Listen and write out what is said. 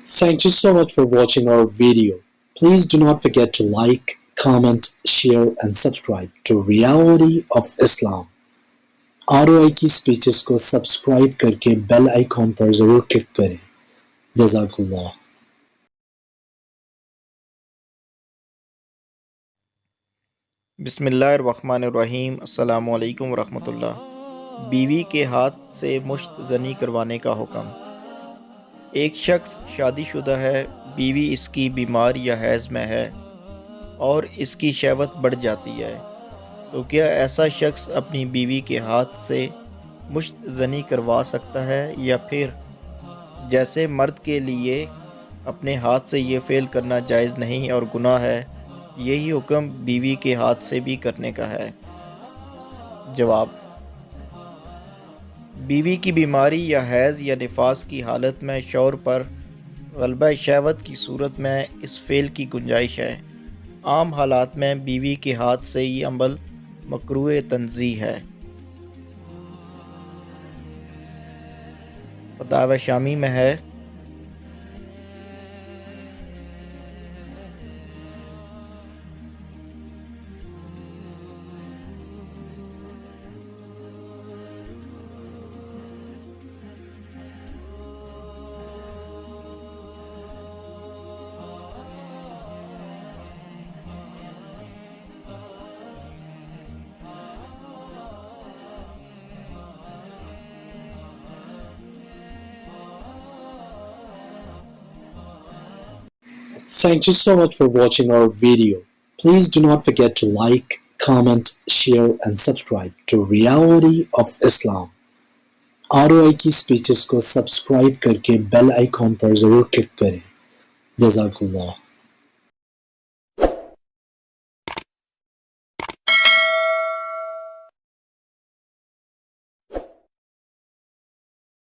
Thank you so much for watching our video. Please do not forget to like, comment, share and subscribe to Reality of Islam. ROI کی speeches کو subscribe کر کے bell icon پر ضرور click کریں. جزاک اللہ. بسم اللہ الرحمن الرحیم. السلام علیکم ورحمۃ اللہ. بیوی کے ہاتھ سے مشت زنی کروانے کا حکم. ایک شخص شادی شدہ ہے، بیوی اس کی بیمار یا حیض میں ہے اور اس کی شہوت بڑھ جاتی ہے، تو کیا ایسا شخص اپنی بیوی کے ہاتھ سے مشت زنی کروا سکتا ہے، یا پھر جیسے مرد کے لیے اپنے ہاتھ سے یہ فعل کرنا جائز نہیں اور گناہ ہے، یہی حکم بیوی کے ہاتھ سے بھی کرنے کا ہے؟ جواب: بیوی کی بیماری یا حیض یا نفاس کی حالت میں شوہر پر غلبہ شہوت کی صورت میں اس فعل کی گنجائش ہے. عام حالات میں بیوی کے ہاتھ سے یہ عمل مکروہ تنزیہ ہے. فتاوی شامی میں ہے. Thank you so much for watching our video. Please do not forget to like, comment, share and subscribe to Reality of Islam. ROI کی سپیچز کو سبسکرائب کر کے بیل آئیکن پر ضرور کلک کریں. جزاک اللہ.